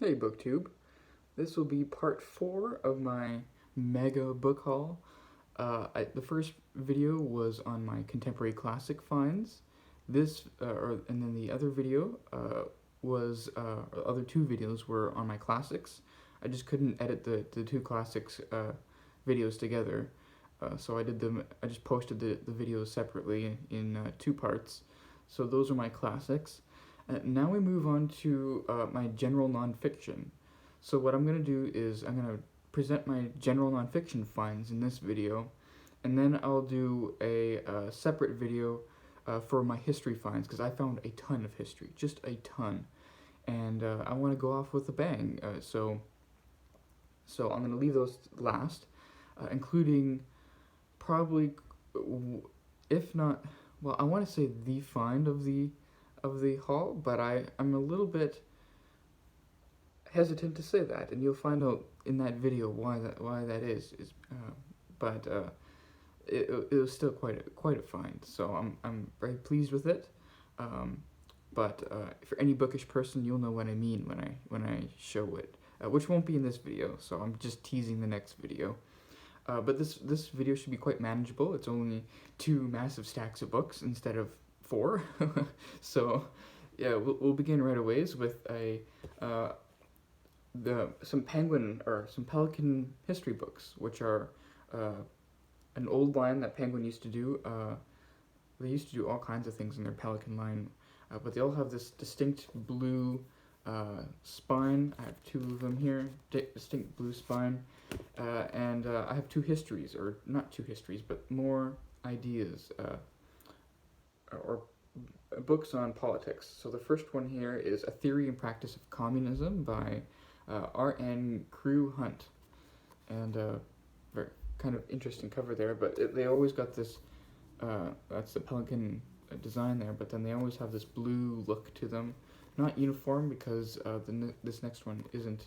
Hey BookTube, this will be part 4 of my mega book haul. The first video was on my contemporary classic finds. And then the other video the other two videos were on my classics. I just couldn't edit the two classics videos together, so I just posted the videos separately in 2 parts. So those are my classics. Now we move on to my general nonfiction. So what I'm going to do is I'm going to present my general nonfiction finds in this video, and then I'll do a separate video for my history finds, because I found a ton of history, just a ton, and I want to go off with a bang. So I'm going to leave those last, including probably, if not, well, I want to say the find of the haul, but I'm a little bit hesitant to say that, and you'll find out in that video why that is. It was still quite a find, so I'm very pleased with it. But for any bookish person, you'll know what I mean when I show it, which won't be in this video. So I'm just teasing the next video. But this video should be quite manageable. It's only 2 massive stacks of books instead of 4. So yeah, we'll begin right away with some Pelican history books, which are an old line that Penguin used to do. They used to do all kinds of things in their Pelican line, but they all have this distinct blue spine. I have 2 of them here, distinct blue spine, and I have 2 histories, or not 2 histories, but more ideas, or books on politics. So the first one here is A Theory and Practice of Communism by R.N. Crew Hunt, and very kind of interesting cover there, but they always got this, that's the Pelican design there, but then they always have this blue look to them. Not uniform, because this next one isn't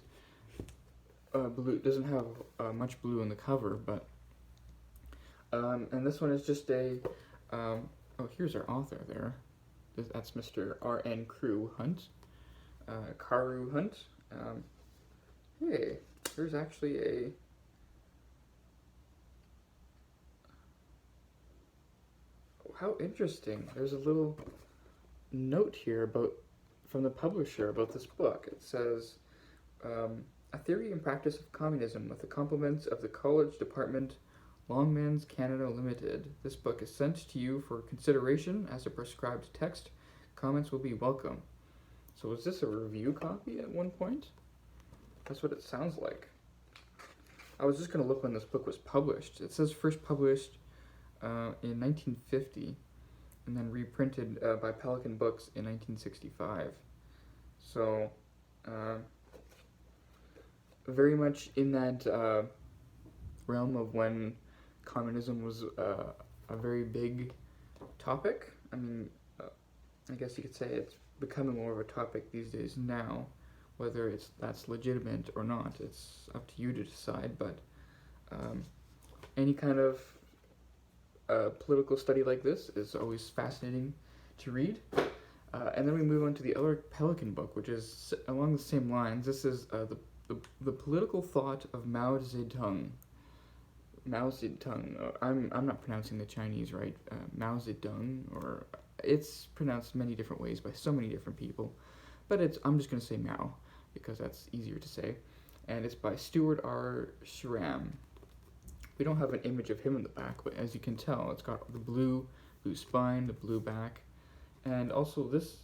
blue, doesn't have much blue in the cover, but and this one is just a oh, here's our author there. That's Mr. R.N. Crew Hunt, Carew Hunt. Hey, there's actually a how interesting. There's a little note here from the publisher about this book. It says, A Theory and Practice of Communism with the compliments of the College Department, Longmans Canada Limited. This book is sent to you for consideration as a prescribed text. Comments will be welcome. So was this a review copy at one point? That's what it sounds like. I was just going to look when this book was published. It says first published in 1950, and then reprinted by Pelican Books in 1965. So, very much in that realm of when communism was a very big topic. I mean, I guess you could say it's becoming more of a topic these days now. Whether that's legitimate or not, it's up to you to decide, but any kind of political study like this is always fascinating to read. And then we move on to the other Pelican book, which is along the same lines. This is the political thought of Mao Zedong. Mao Zedong. I'm not pronouncing the Chinese right. Mao Zedong, or it's pronounced many different ways by so many different people, but I'm just gonna say Mao because that's easier to say. And it's by Stuart R. Schramm. We don't have an image of him in the back, but as you can tell, it's got the blue spine, the blue back, and also this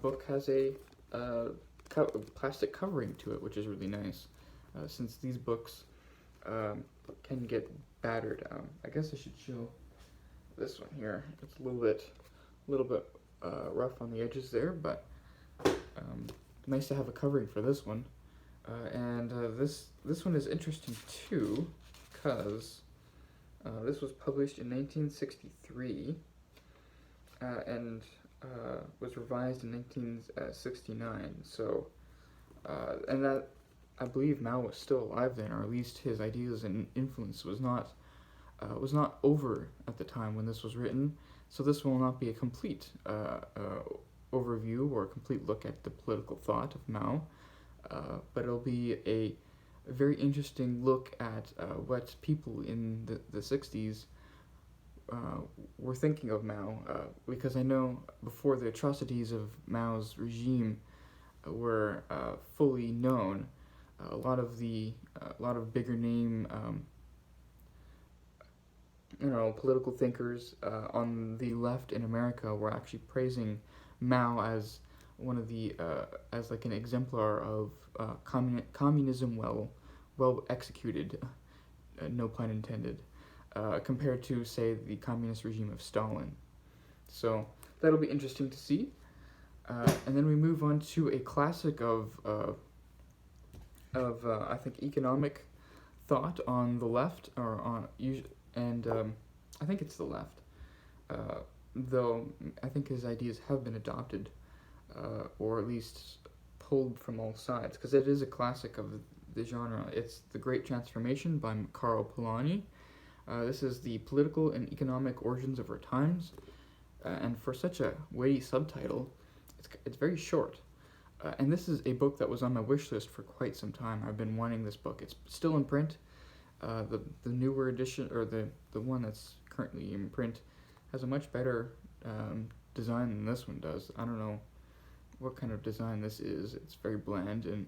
book has a plastic covering to it, which is really nice, since these books can get battered. I guess I should show this one here. It's a little bit rough on the edges there, but nice to have a covering for this one. And this one is interesting too, because this was published in 1963 and was revised in 1969. So, and that, I believe Mao was still alive then, or at least his ideas and influence was not over at the time when this was written. So this will not be a complete overview or a complete look at the political thought of Mao. but it'll be a very interesting look at what people in the 60s were thinking of Mao, because I know before the atrocities of Mao's regime were fully known, a lot of bigger name political thinkers on the left in America were actually praising Mao as one of the as like an exemplar of communism well executed, no pun intended, compared to say the communist regime of Stalin. So that'll be interesting to see. And then we move on to a classic of I think economic thought on the left, or on I think it's the left, though I think his ideas have been adopted, or at least pulled from all sides, because it is a classic of the genre. It's The Great Transformation by Karl Polanyi. This is the political and economic origins of our times, and for such a weighty subtitle, it's very short. And this is a book that was on my wish list for quite some time. I've been wanting this book. It's still in print. The newer edition, or the one that's currently in print, has a much better design than this one does. I don't know what kind of design this is. It's very bland and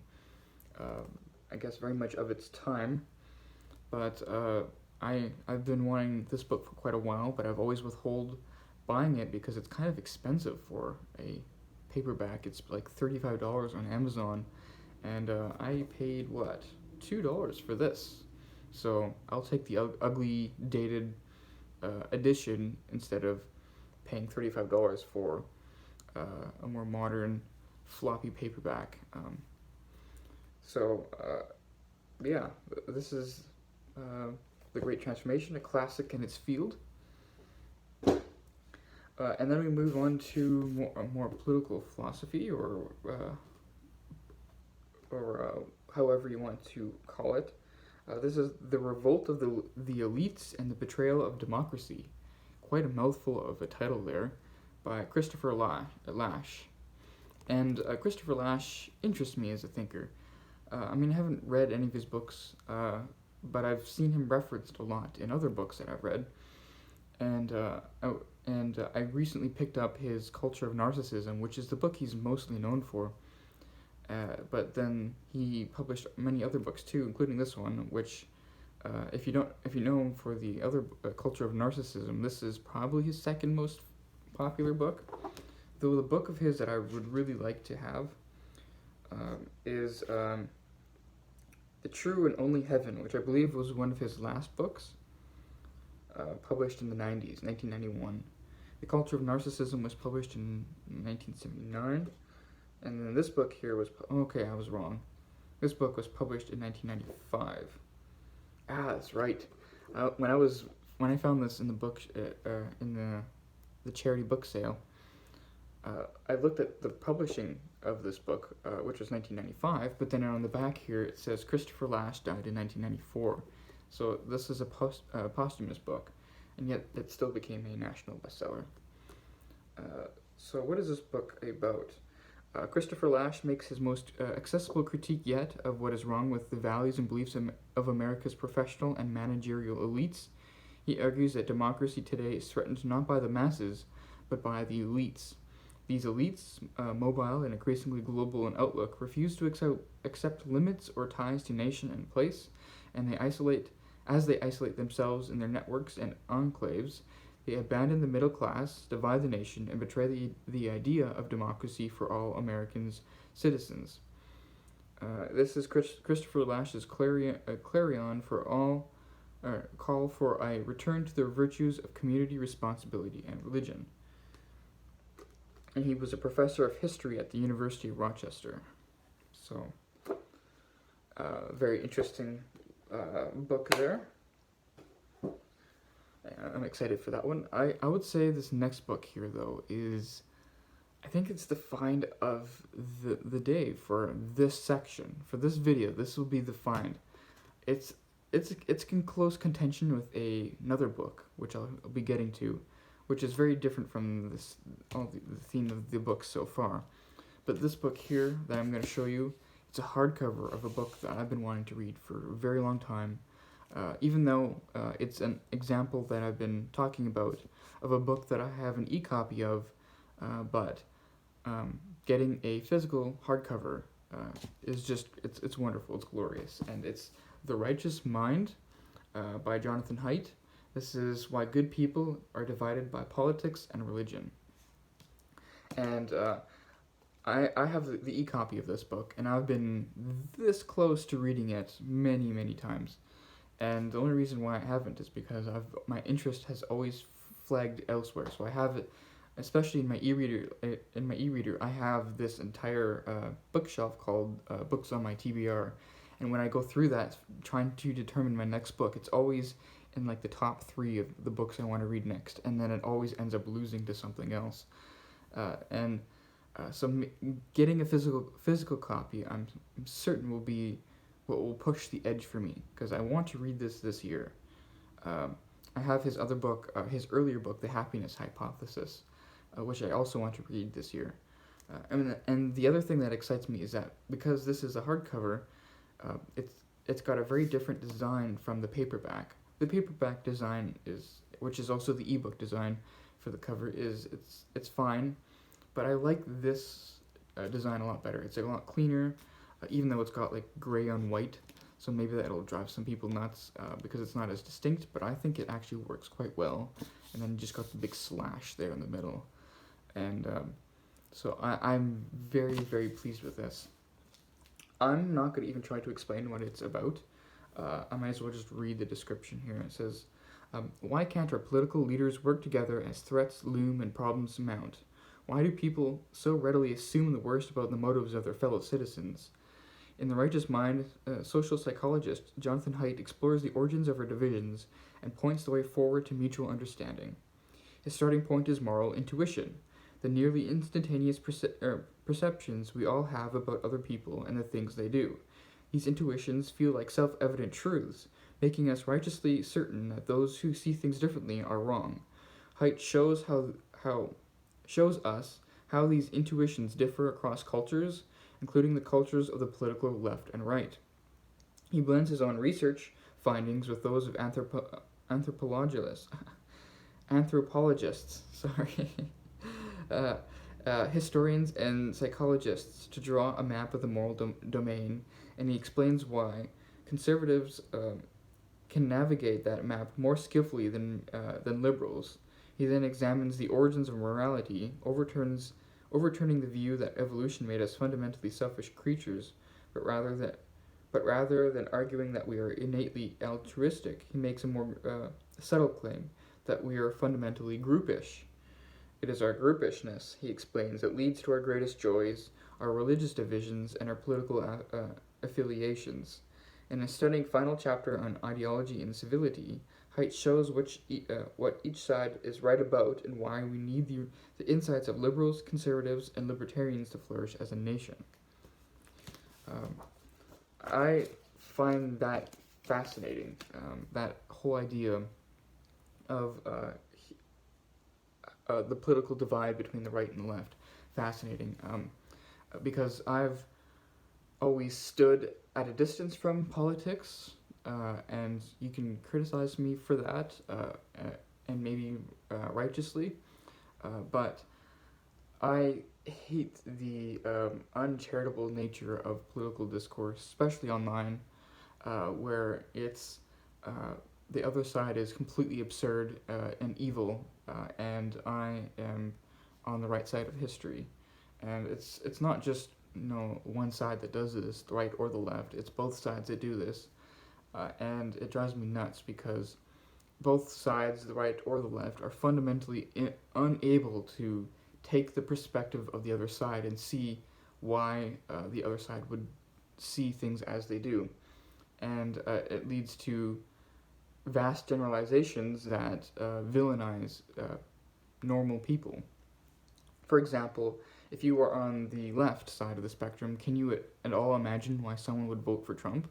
I guess very much of its time. But I've been wanting this book for quite a while, but I've always withheld buying it because it's kind of expensive for a paperback. It's like $35 on Amazon, and I paid $2 for this. So I'll take the ugly, dated edition instead of paying $35 for a more modern, floppy paperback. Yeah, this is The Great Transformation, a classic in its field. And then we move on to more political philosophy, or however you want to call it. This is The Revolt of the Elites and the Betrayal of Democracy. Quite a mouthful of a title there, by Christopher Lasch. And Christopher Lasch interests me as a thinker. I haven't read any of his books, but I've seen him referenced a lot in other books that I've read. And I recently picked up his Culture of Narcissism, which is the book he's mostly known for. But then he published many other books too, including this one, which, if you know him for the other Culture of Narcissism, this is probably his second most popular book. Though the book of his that I would really like to have is The True and Only Heaven, which I believe was one of his last books, published in the 90s, 1991. The Culture of Narcissism was published in 1979. And then this book here was... Okay, I was wrong. This book was published in 1995. That's right. When I found this in the book in the charity book sale, I looked at the publishing of this book, which was 1995. But then on the back here it says Christopher Lasch died in 1994. So this is a posthumous book, and yet it still became a national bestseller. So what is this book about? Christopher Lasch makes his most accessible critique yet of what is wrong with the values and beliefs of America's professional and managerial elites. He argues that democracy today is threatened not by the masses, but by the elites. These elites, mobile and increasingly global in outlook, refuse to accept limits or ties to nation and place, and they isolate themselves in their networks and enclaves. They abandon the middle class, divide the nation, and betray the idea of democracy for all Americans' citizens. This is Christopher Lasch's clarion for all, call for a return to the virtues of community responsibility and religion. And he was a professor of history at the University of Rochester. So, very interesting book there. I'm excited for that one. I would say this next book here, though, is... I think it's the find of the day for this section. For this video, this will be the find. It's in close contention with another book, which I'll be getting to, which is very different from the theme of the book so far. But this book here that I'm going to show you, it's a hardcover of a book that I've been wanting to read for a very long time. Even though it's an example that I've been talking about of a book that I have an e-copy of, but getting a physical hardcover is just it's wonderful, it's glorious, and it's The Righteous Mind by Jonathan Haidt. This is Why Good People Are Divided by Politics and Religion. And I have the e-copy of this book, and I've been this close to reading it many, many times. And the only reason why I haven't is because my interest has always flagged elsewhere. So I have it, especially in my e-reader. I have this entire bookshelf called Books on My TBR, and when I go through that, trying to determine my next book, it's always in like the top 3 of the books I want to read next, and then it always ends up losing to something else. So getting a physical copy, I'm certain will be what will push the edge for me, because I want to read this year. I have his other book, his earlier book, The Happiness Hypothesis, which I also want to read this year. And the other thing that excites me is that because this is a hardcover, it's got a very different design from the paperback. The paperback design which is also the ebook design for the cover, it's fine, but I like this design a lot better. It's a lot cleaner, even though it's got like gray on white, so maybe that'll drive some people nuts because it's not as distinct, but I think it actually works quite well. And then you just got the big slash there in the middle, and so I'm very, very pleased with this. I'm not going to even try to explain what it's about. I might as well just read the description here. It says, why can't our political leaders work together as threats loom and problems mount? Why do people so readily assume the worst about the motives of their fellow citizens? In The Righteous Mind, social psychologist Jonathan Haidt explores the origins of our divisions and points the way forward to mutual understanding. His starting point is moral intuition, the nearly instantaneous perceptions we all have about other people and the things they do. These intuitions feel like self-evident truths, making us righteously certain that those who see things differently are wrong. Haidt shows us how these intuitions differ across cultures, including the cultures of the political left and right. He blends his own research findings with those of anthropologists, historians and psychologists to draw a map of the moral domain, and he explains why conservatives can navigate that map more skillfully than liberals. He then examines the origins of morality, overturning the view that evolution made us fundamentally selfish creatures, but rather than arguing that we are innately altruistic, he makes a more subtle claim that we are fundamentally groupish. It is our groupishness, he explains, that leads to our greatest joys, our religious divisions, and our political affiliations. In a stunning final chapter on ideology and civility, Haidt shows what each side is right about and why we need the insights of liberals, conservatives, and libertarians to flourish as a nation. I find that fascinating, that whole idea of the political divide between the right and the left, fascinating, because I've always stood at a distance from politics, and you can criticize me for that, and maybe righteously, but I hate the uncharitable nature of political discourse, especially online, where it's the other side is completely absurd and evil, and I am on the right side of history, and it's not just one side that does this, the right or the left. It's both sides that do this, and it drives me nuts because both sides, the right or the left, are fundamentally unable to take the perspective of the other side and see why the other side would see things as they do, and it leads to vast generalizations that villainize normal people. For example, if you were on the left side of the spectrum, can you at all imagine why someone would vote for Trump?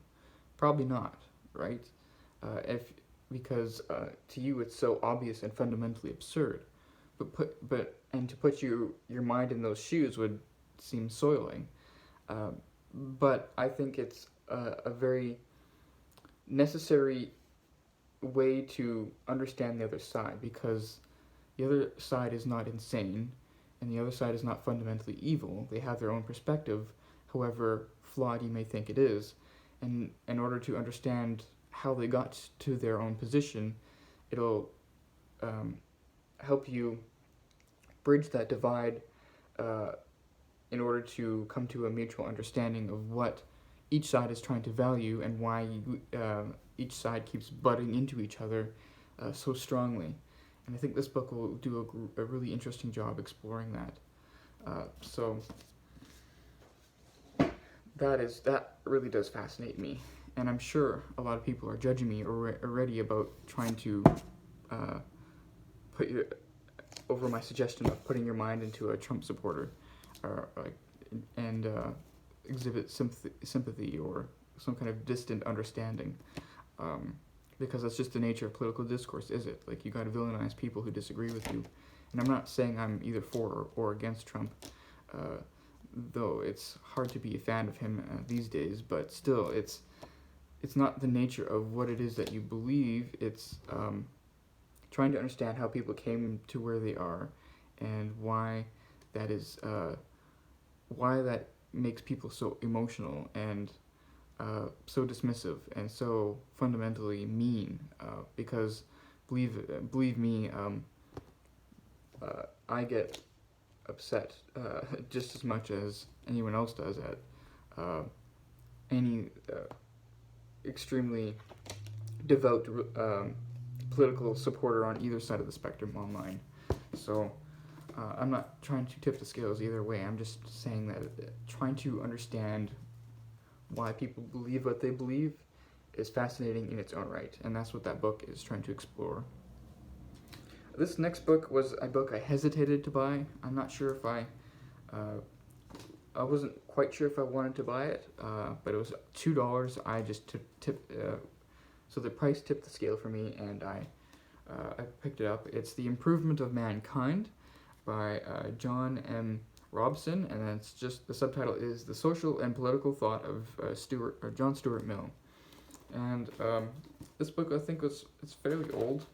Probably not, right? Because to you it's so obvious and fundamentally absurd. But to put your mind in those shoes would seem soiling. but I think it's a very necessary way to understand the other side, because the other side is not insane and the other side is not fundamentally evil. They have their own perspective, however flawed you may think it is. And in order to understand how they got to their own position, it'll help you bridge that divide uh, in order to come to a mutual understanding of what each side is trying to value and why each side keeps butting into each other so strongly. And I think this book will do a really interesting job exploring that. So that really does fascinate me, and I'm sure a lot of people are judging me already about trying to put you over my suggestion of putting your mind into a Trump supporter, and exhibit sympathy or some kind of distant understanding, because that's just the nature of political discourse, is it? Like, you got to villainize people who disagree with you, and I'm not saying I'm either for or against Trump, though it's hard to be a fan of him these days. But still, it's not the nature of what it is that you believe. It's trying to understand how people came to where they are, and why that is, why that makes people so emotional and so dismissive and so fundamentally mean. Because believe me, I get upset just as much as anyone else does at any extremely devout political supporter on either side of the spectrum online. So I'm not trying to tip the scales either way. I'm just saying that trying to understand why people believe what they believe is fascinating in its own right, and that's what that book is trying to explore. This next book was a book I hesitated to buy. I'm not sure if I wasn't quite sure if I wanted to buy it, but it was $2. I just so the price tipped the scale for me, and I picked it up. It's The Improvement of Mankind by John M. Robson, and it's just, the subtitle is The Social and Political Thought of John Stuart Mill. And this book, I think, it's fairly old,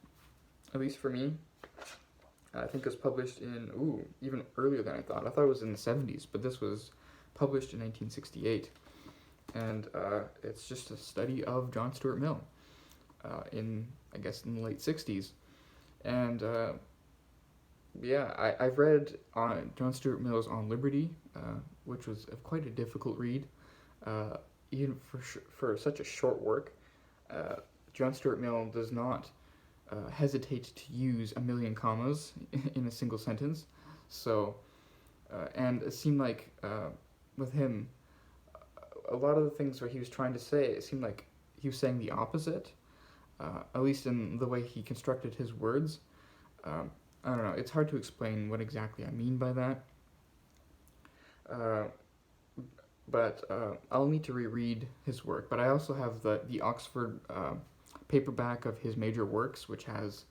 at least for me. I think it was published in, even earlier than I thought. I thought it was in the 70s, but this was published in 1968. And it's just a study of John Stuart Mill in the late 60s. And I've read John Stuart Mill's On Liberty, which was quite a difficult read, even for such a short work. John Stuart Mill does not hesitate to use a million commas in a single sentence. So, and it seemed like with him, a lot of the things where he was trying to say, it seemed like he was saying the opposite, at least in the way he constructed his words. I don't know, it's hard to explain what exactly I mean by that. But I'll need to reread his work. But I also have the Oxford paperback of his major works, which has,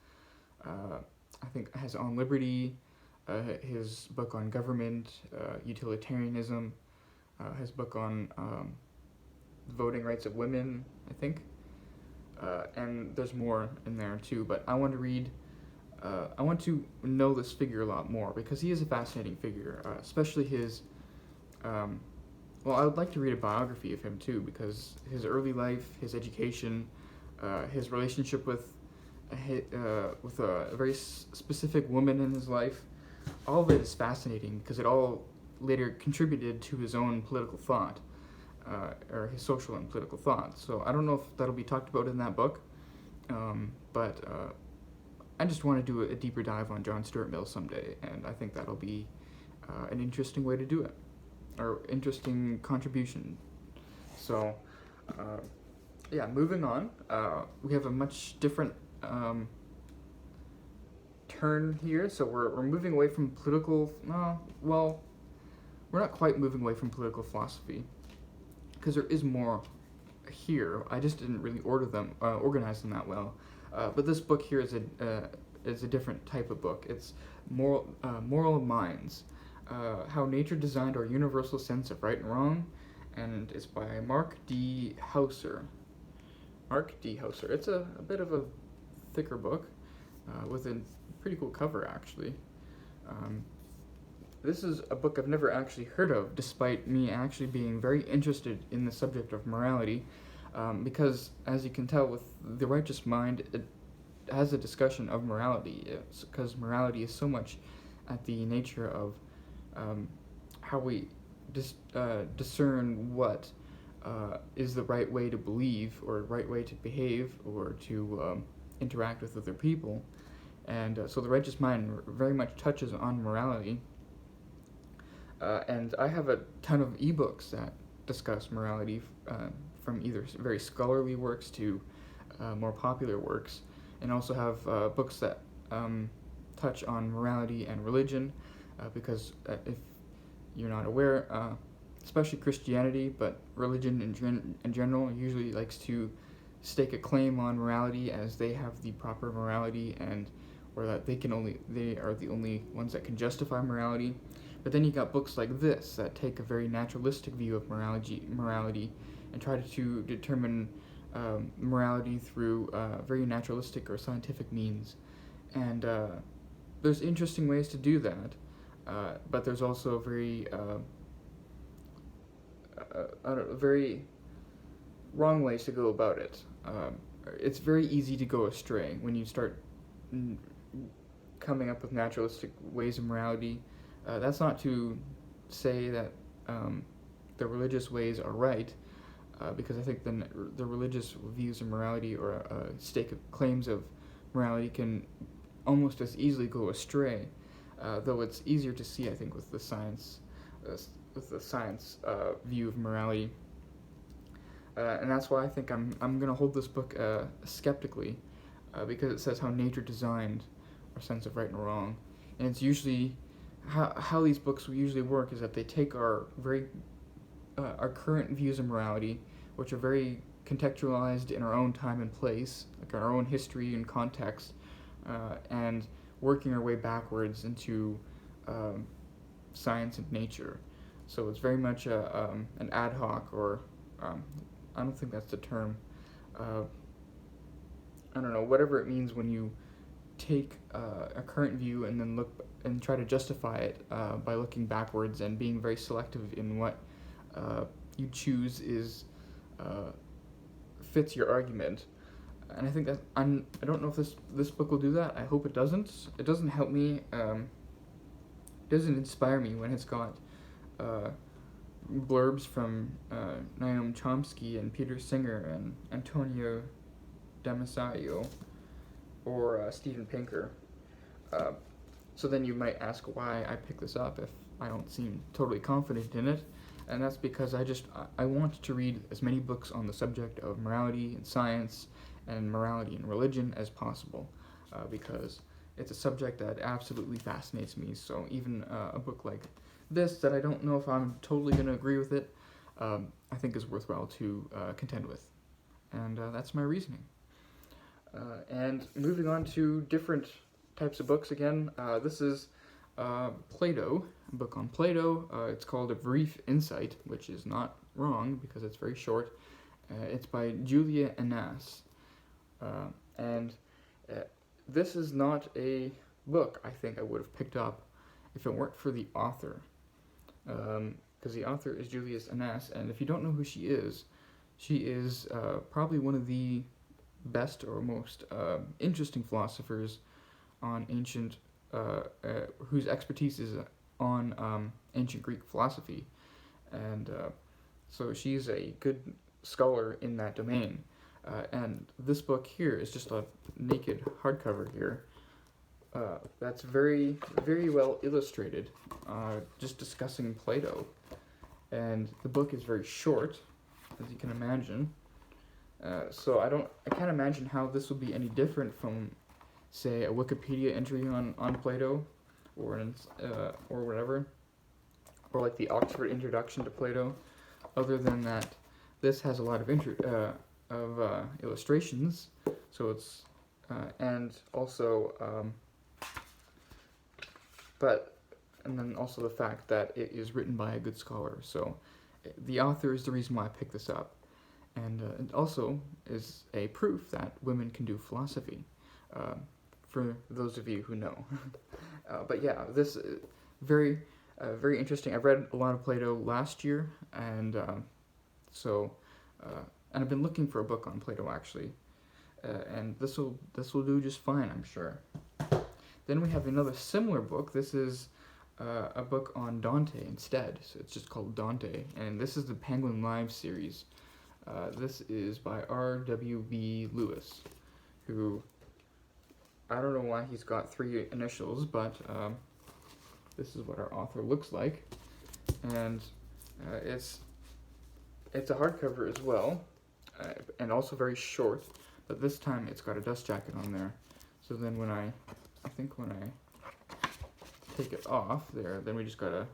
has On Liberty, his book on government, utilitarianism, his book on voting rights of women, I think. And there's more in there too, but I want to know this figure a lot more, because he is a fascinating figure, especially his, I would like to read a biography of him too, because his early life, his education, his relationship with a very specific woman in his life, all of it is fascinating, because it all later contributed to his own political thought, or his social and political thought. So I don't know if that'll be talked about in that book, but I just want to do a deeper dive on John Stuart Mill someday, and I think that'll be an interesting way to do it, or interesting contribution. So, moving on. We have a much different turn here. So we're moving away from political. We're not quite moving away from political philosophy, because there is more here. I just didn't really organize them that well. But this book here is a different type of book. It's Moral Minds, How Nature Designed Our Universal Sense of Right and Wrong, and it's by Mark D. Hauser. Mark D. Hauser. It's a bit of a thicker book with a pretty cool cover, actually. This is a book I've never actually heard of, despite me actually being very interested in the subject of morality, because, as you can tell, with The Righteous Mind, it has a discussion of morality, because morality is so much at the nature of how we discern what is the right way to believe, or right way to behave, or to interact with other people. And so The Righteous Mind very much touches on morality. And I have a ton of ebooks that discuss morality, from either very scholarly works to more popular works, and also have books that touch on morality and religion, because if you're not aware, especially Christianity, but religion in general usually likes to stake a claim on morality as they have the proper morality, and or that they are the only ones that can justify morality. But then you got books like this that take a very naturalistic view of morality and try to determine morality through very naturalistic or scientific means. And there's interesting ways to do that, but there's also very wrong ways to go about it. It's very easy to go astray when you start coming up with naturalistic ways of morality. That's not to say that the religious ways are right, because I think the religious views of morality or stake of claims of morality can almost as easily go astray, though it's easier to see, I think, with the science view of morality. And that's why I think I'm going to hold this book skeptically, because it says how nature designed our sense of right and wrong, and it's usually how these books usually work is that they take our current views of morality, which are very contextualized in our own time and place, like our own history and context, and working our way backwards into science and nature. So it's very much an ad hoc, or I don't think that's the term. I don't know, whatever it means when you take a current view and then look and try to justify it by looking backwards and being very selective in what you choose fits your argument. And I think that I don't know if this book will do that. I hope it doesn't. It doesn't help me. It doesn't inspire me when it's got blurbs from Noam Chomsky and Peter Singer and Antonio Damasio or Steven Pinker. So then you might ask why I pick this up if I don't seem totally confident in it, and that's because I want to read as many books on the subject of morality and science and morality and religion as possible, because it's a subject that absolutely fascinates me. So even a book like this that I don't know if I'm totally going to agree with it, I think is worthwhile to contend with, and that's my reasoning. And moving on to different types of books again, this is Plato, a book on Plato. It's called A Brief Insight, which is not wrong because it's very short. It's by Julia Annas. And this is not a book I think I would have picked up if it weren't for the author. Because the author is Julia Annas, and if you don't know who she is probably one of the best or most interesting philosophers on whose expertise is on ancient Greek philosophy, and so she's a good scholar in that domain. And this book here is just a naked hardcover here. That's very, very well illustrated, just discussing Plato, and the book is very short, as you can imagine. So I can't imagine how this would be any different from, say, a Wikipedia entry on Plato, or whatever, or like the Oxford Introduction to Plato. Other than that, this has a lot of illustrations. So it's and also and then also the fact that it is written by a good scholar. So the author is the reason why I picked this up, and it also is a proof that women can do philosophy. Uh, for those of you who know, but yeah, this very very interesting. I read a lot of Plato last year, and so and I've been looking for a book on Plato actually, and this will do just fine, I'm sure. Then we have another similar book. This is a book on Dante instead. So it's just called Dante, and this is the Penguin Live series. This is by R.W.B. Lewis, who I don't know why he's got 3 initials, but this is what our author looks like, and it's a hardcover as well, and also very short. But this time it's got a dust jacket on there. So then when I take it off there, then we just got a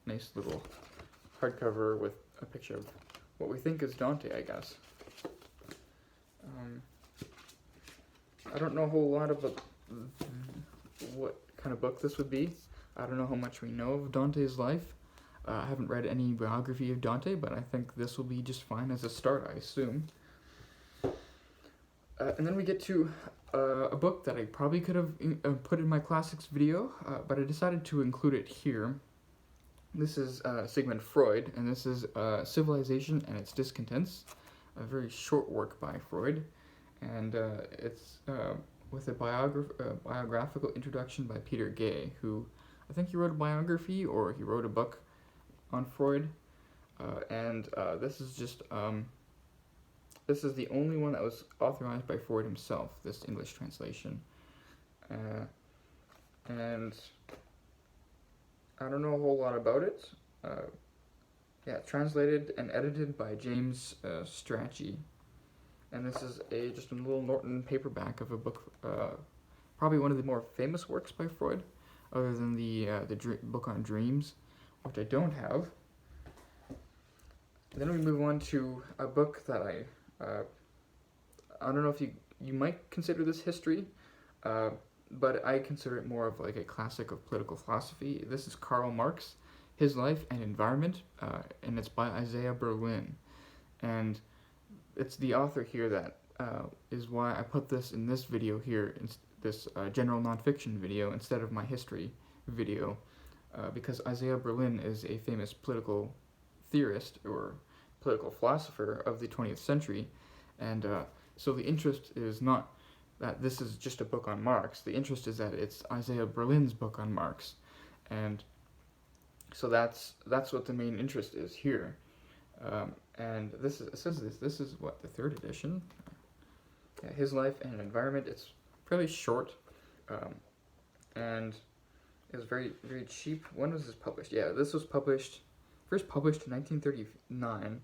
nice little hardcover with a picture of what we think is Dante, I guess. I don't know a whole lot about what kind of book this would be. I don't know how much we know of Dante's life. I haven't read any biography of Dante, but I think this will be just fine as a start, I assume. And then we get to a book that I probably could have put in my classics video, but I decided to include it here. This is Sigmund Freud, and this is Civilization and Its Discontents, a very short work by Freud, and it's with a biographical introduction by Peter Gay, who I think he wrote a biography or he wrote a book on Freud, and this is just this is the only one that was authorized by Freud himself, this English translation. And I don't know a whole lot about it. Yeah, translated and edited by James Strachey. And this is just a little Norton paperback of a book, probably one of the more famous works by Freud, other than the book on dreams, which I don't have. Then we move on to a book that I don't know if you might consider this history, but I consider it more of like a classic of political philosophy. This is Karl Marx, His Life and Environment, and it's by Isaiah Berlin. And it's the author here that is why I put this in this video here, in this general nonfiction video, instead of my history video, because Isaiah Berlin is a famous political theorist or political philosopher of the 20th century, and so the interest is not that this is just a book on Marx. The interest is that it's Isaiah Berlin's book on Marx, and so that's what the main interest is here. And this is what, the 3rd edition. Yeah, His Life and Environment. It's fairly short, and it was very very cheap. When was this published? Yeah, this was first published in 1939,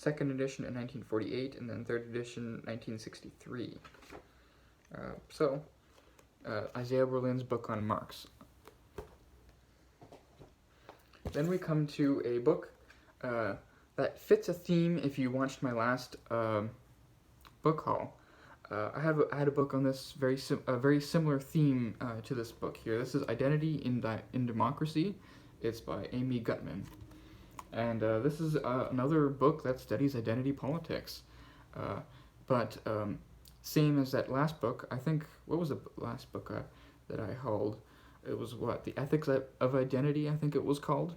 2nd edition in 1948, and then 3rd edition 1963. So Isaiah Berlin's book on Marx. Then we come to a book that fits a theme. If you watched my last book haul, I had a book on this very similar theme to this book here. This is Identity in Democracy. It's by Amy Gutman, and this is another book that studies identity politics, but same as that last book. I think, what was the last book that I hauled? It was The Ethics of Identity, I think it was called.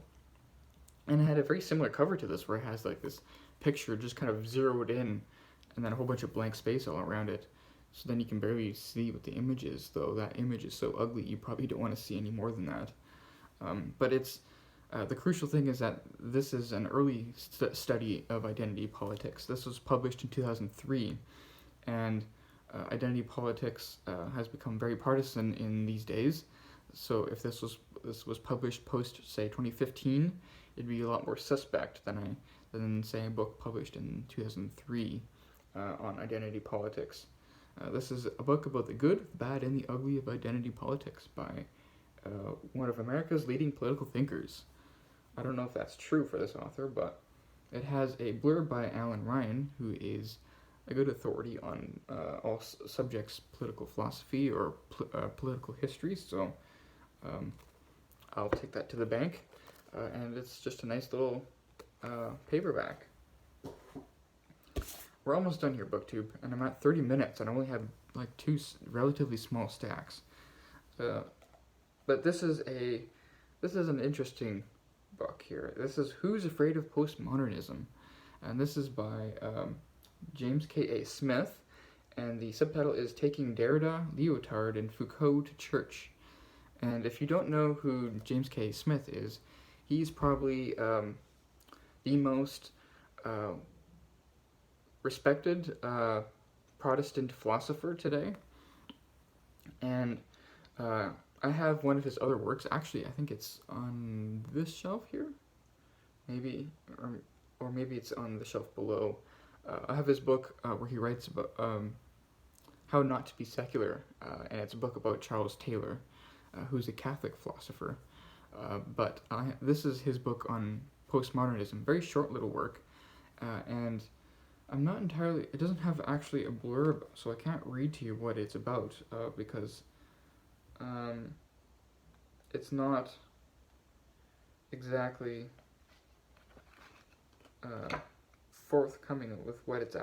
And it had a very similar cover to this, where it has like this picture just kind of zeroed in, and then a whole bunch of blank space all around it. So then you can barely see what the image is, though that image is so ugly you probably don't want to see any more than that. But it's the crucial thing is that this is an early study of identity politics. This was published in 2003, and identity politics has become very partisan in these days. So if this was published post, say, 2015, it'd be a lot more suspect than say a book published in 2003 on identity politics. This is a book about the good, the bad, and the ugly of identity politics by one of America's leading political thinkers. I don't know if that's true for this author, but it has a blurb by Alan Ryan, who is a good authority on all subjects, political philosophy or political history, so I'll take that to the bank. And it's just a nice little paperback. We're almost done here, BookTube, and I'm at 30 minutes, and I only have like 2 relatively small stacks. But this is an interesting book here. This is Who's Afraid of Postmodernism, and this is by James K.A. Smith, and the subtitle is Taking Derrida, Lyotard, and Foucault to Church. And if you don't know who James K. Smith is, he's probably the most respected Protestant philosopher today. And I have one of his other works. Actually, I think it's on this shelf here, maybe, or maybe it's on the shelf below. I have his book where he writes about how not to be secular, and it's a book about Charles Taylor, who's a Catholic philosopher. But this is his book on postmodernism. Very short little work, and I'm not entirely. It doesn't have actually a blurb, so I can't read to you what it's about because it's not exactly forthcoming with what it's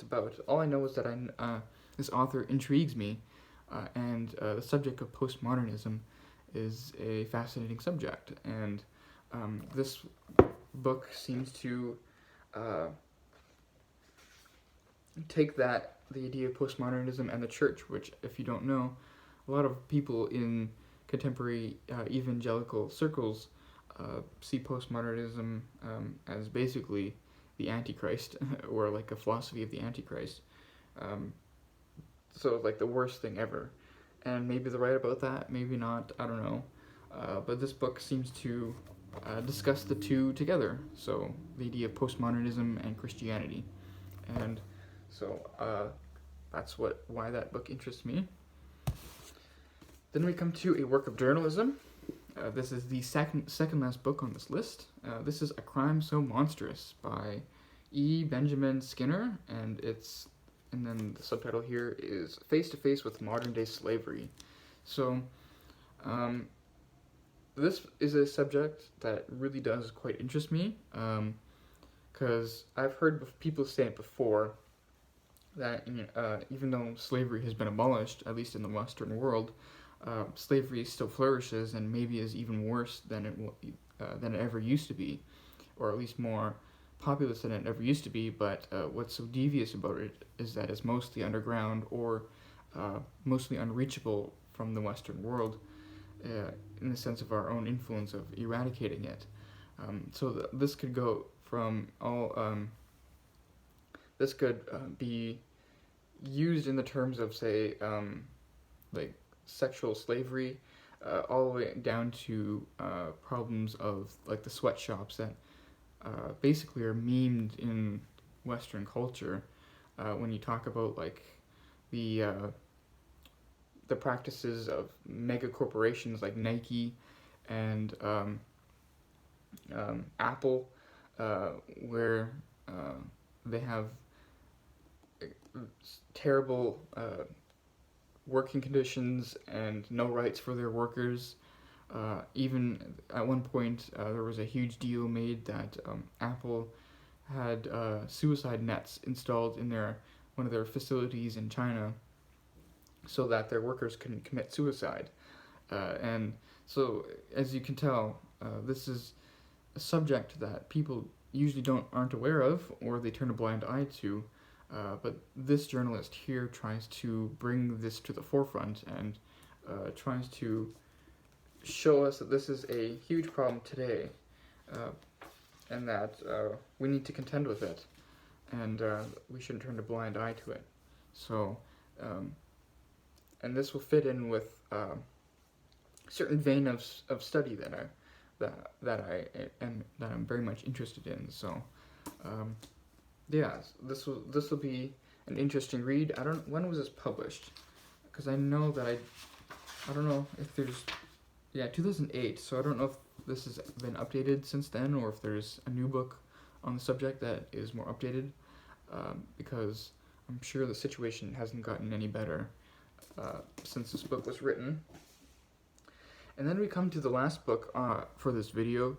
about. All I know is that this author intrigues me, and the subject of postmodernism is a fascinating subject, and this book seems to take the idea of postmodernism and the church, which, if you don't know, a lot of people in contemporary evangelical circles see postmodernism as basically the Antichrist, or like a philosophy of the Antichrist. So like the worst thing ever. And maybe they're right about that, maybe not, I don't know. But this book seems to discuss the two together. So the idea of postmodernism and Christianity. And so that's why that book interests me. Then we come to a work of journalism. This is the second last book on this list. This is A Crime So Monstrous by E. Benjamin Skinner, and then the subtitle here is Face to Face with Modern Day Slavery. So, this is a subject that really does quite interest me, because I've heard people say it before, that even though slavery has been abolished, at least in the Western world, slavery still flourishes and maybe is even worse than it ever used to be, or at least more populous than it ever used to be. But what's so devious about it is that it's mostly underground, or mostly unreachable from the Western world, in the sense of our own influence of eradicating it. So this could go from all. This could be used in the terms of, say, like sexual slavery, all the way down to problems of like the sweatshops that basically are memed in Western culture, when you talk about like the practices of mega corporations like Nike and Apple, where they have terrible working conditions and no rights for their workers. Even at one point, there was a huge deal made that Apple had suicide nets installed in one of their facilities in China, so that their workers couldn't commit suicide. And so, as you can tell, this is a subject that people usually aren't aware of, or they turn a blind eye to. But this journalist here tries to bring this to the forefront and tries to show us that this is a huge problem today, and that we need to contend with it, and we shouldn't turn a blind eye to it. So, and this will fit in with a certain vein of study that I'm very much interested in. So, yeah, this will be an interesting read. When was this published? Because I know that I don't know if there's, 2008. So I don't know if this has been updated since then, or if there's a new book on the subject that is more updated. Because I'm sure the situation hasn't gotten any better since this book was written. And then we come to the last book for this video,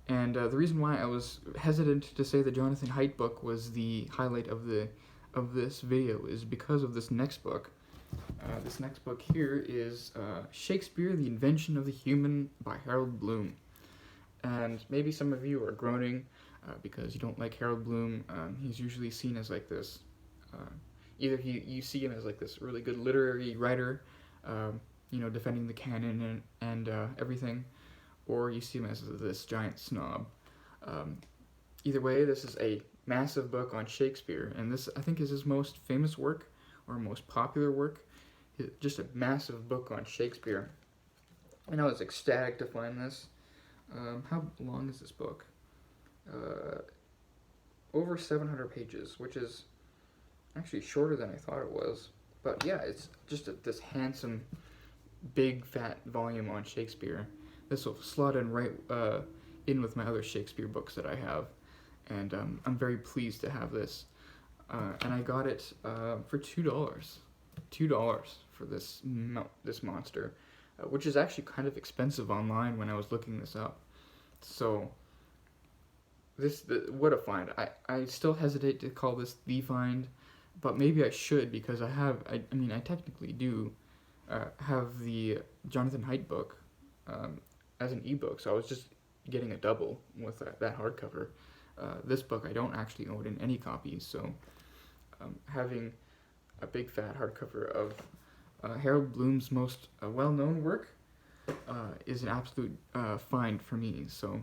And the reason why I was hesitant to say the Jonathan Haidt book was the highlight of this video is because of this next book. This next book here is Shakespeare, The Invention of the Human by Harold Bloom. And maybe some of you are groaning because you don't like Harold Bloom. He's usually seen as like this, either you see him as like this really good literary writer, defending the canon and everything, or you see him as this giant snob. Either way, this is a massive book on Shakespeare, and this, I think, is his most famous work, or most popular work. Just a massive book on Shakespeare. And I was ecstatic to find this. How long is this book? Over 700 pages, which is actually shorter than I thought it was. But yeah, it's just this handsome, big, fat volume on Shakespeare. This will slot in right in with my other Shakespeare books that I have, and I'm very pleased to have this. And I got it for $2. $2 for this monster, which is actually kind of expensive online when I was looking this up. So what a find. I still hesitate to call this the find, but maybe I should, because I technically do have the Jonathan Haidt book as an ebook, so I was just getting a double with that hardcover. This book I don't actually own in any copies, so having a big fat hardcover of Harold Bloom's most well-known work is an absolute find for me. So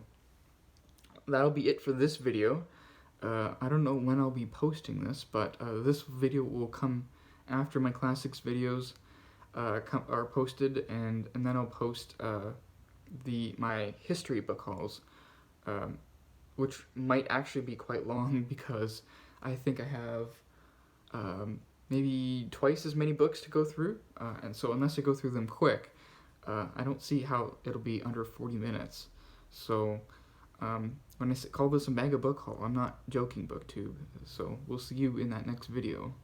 that'll be it for this video. I don't know when I'll be posting this, but this video will come after my classics videos are posted, and then I'll post my history book hauls, which might actually be quite long because I think I have maybe twice as many books to go through, and so unless I go through them quick, I don't see how it'll be under 40 minutes. So when I call this a mega book haul, I'm not joking, BookTube. So we'll see you in that next video.